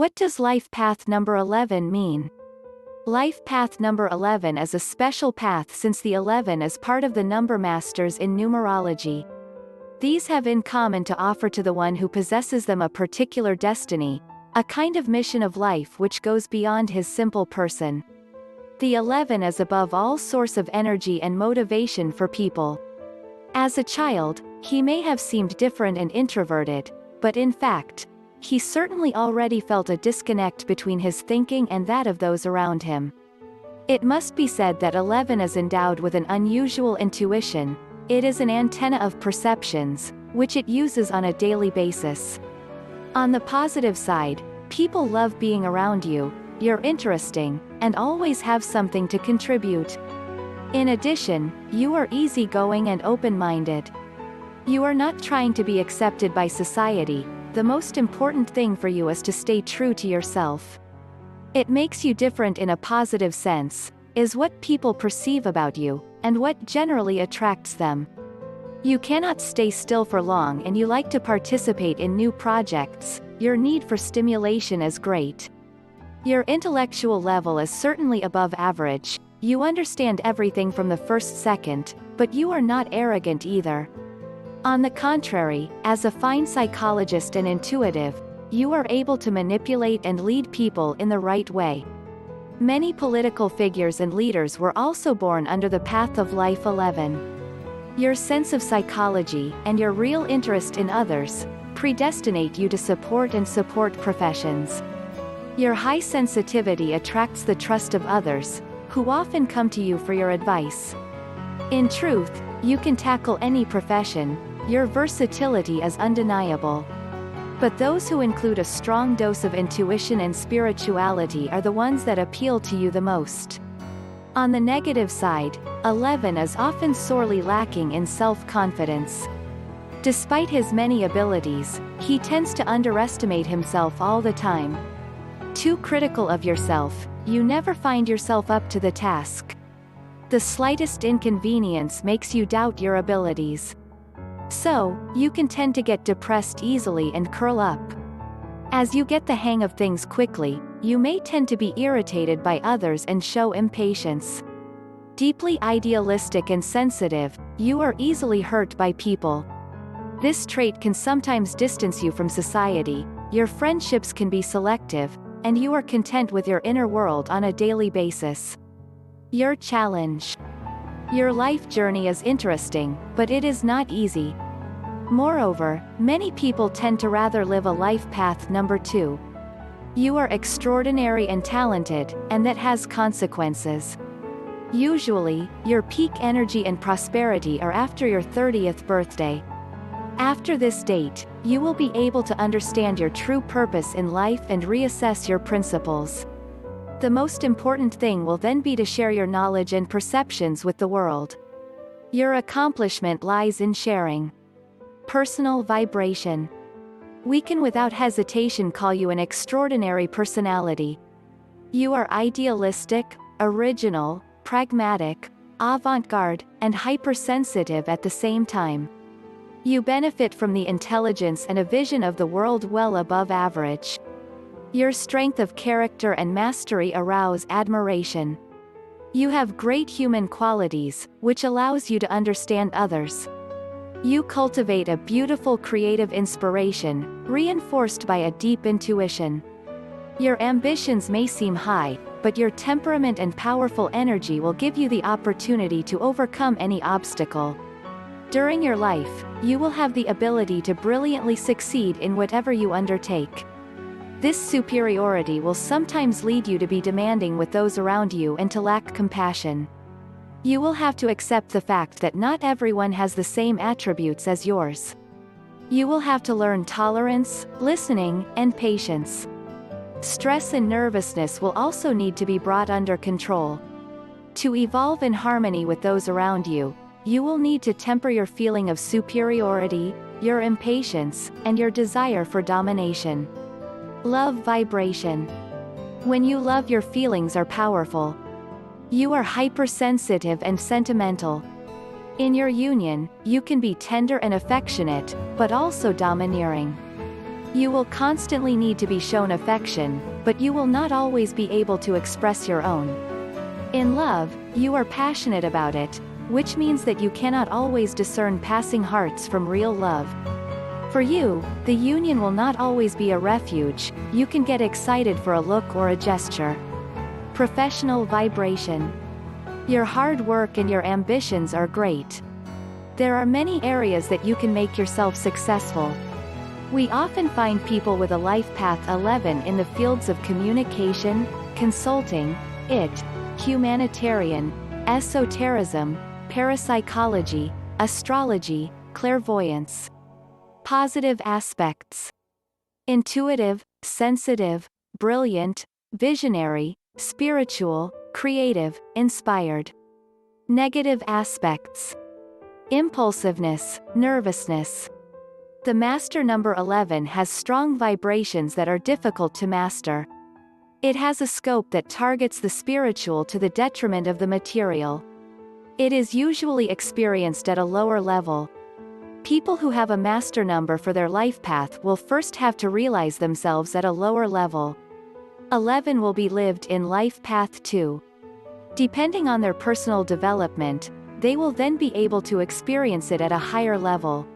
What does life path number 11 mean? Life path number 11 is a special path since the 11 is part of the number masters in numerology. These have in common to offer to the one who possesses them a particular destiny, a kind of mission of life which goes beyond his simple person. The 11 is above all source of energy and motivation for people. As a child, he may have seemed different and introverted, but in fact, he certainly already felt a disconnect between his thinking and that of those around him. It must be said that 11 is endowed with an unusual intuition. It is an antenna of perceptions, which it uses on a daily basis. On the positive side, people love being around you, you're interesting, and always have something to contribute. In addition, you are easygoing and open-minded. You are not trying to be accepted by society. The most important thing for you is to stay true to yourself. It makes you different in a positive sense, is what people perceive about you, and what generally attracts them. You cannot stay still for long and you like to participate in new projects. Your need for stimulation is great. Your intellectual level is certainly above average. You understand everything from the first second, but you are not arrogant either. On the contrary, as a fine psychologist and intuitive, you are able to manipulate and lead people in the right way. Many political figures and leaders were also born under the path of life 11. Your sense of psychology, and your real interest in others, predestinate you to support professions. Your high sensitivity attracts the trust of others, who often come to you for your advice. In truth, you can tackle any profession. Your versatility is undeniable. But those who include a strong dose of intuition and spirituality are the ones that appeal to you the most. On the negative side, 11 is often sorely lacking in self-confidence. Despite his many abilities, he tends to underestimate himself all the time. Too critical of yourself, you never find yourself up to the task. The slightest inconvenience makes you doubt your abilities. So, you can tend to get depressed easily and curl up. As you get the hang of things quickly, you may tend to be irritated by others and show impatience. Deeply idealistic and sensitive, you are easily hurt by people. This trait can sometimes distance you from society. Your friendships can be selective, and you are content with your inner world on a daily basis. Your challenge. Your life journey is interesting, but it is not easy. Moreover, many people tend to rather live a life path number 2. You are extraordinary and talented, and that has consequences. Usually, your peak energy and prosperity are after your 30th birthday. After this date, you will be able to understand your true purpose in life and reassess your principles. The most important thing will then be to share your knowledge and perceptions with the world. Your accomplishment lies in sharing. Personal vibration. We can without hesitation call you an extraordinary personality. You are idealistic, original, pragmatic, avant-garde, and hypersensitive at the same time. You benefit from the intelligence and a vision of the world well above average. Your strength of character and mastery arouse admiration. You have great human qualities, which allows you to understand others. You cultivate a beautiful creative inspiration, reinforced by a deep intuition. Your ambitions may seem high, but your temperament and powerful energy will give you the opportunity to overcome any obstacle. During your life, you will have the ability to brilliantly succeed in whatever you undertake. This superiority will sometimes lead you to be demanding with those around you and to lack compassion. You will have to accept the fact that not everyone has the same attributes as yours. You will have to learn tolerance, listening, and patience. Stress and nervousness will also need to be brought under control. To evolve in harmony with those around you, you will need to temper your feeling of superiority, your impatience, and your desire for domination. Love vibration. When you love, your feelings are powerful. You are hypersensitive and sentimental. In your union, you can be tender and affectionate, but also domineering. You will constantly need to be shown affection, but you will not always be able to express your own. In love, you are passionate about it, which means that you cannot always discern passing hearts from real love. For you, the union will not always be a refuge, you can get excited for a look or a gesture. Professional vibration. Your hard work and your ambitions are great. There are many areas that you can make yourself successful. We often find people with a life path 11 in the fields of communication, consulting, humanitarian, esotericism, parapsychology, astrology, clairvoyance. Positive aspects. Intuitive, sensitive, brilliant, visionary, spiritual, creative, inspired. Negative aspects. Impulsiveness, nervousness. The master number 11 has strong vibrations that are difficult to master. It has a scope that targets the spiritual to the detriment of the material. It is usually experienced at a lower level. People who have a master number for their life path will first have to realize themselves at a lower level. 11 will be lived in life path 2. Depending on their personal development, they will then be able to experience it at a higher level.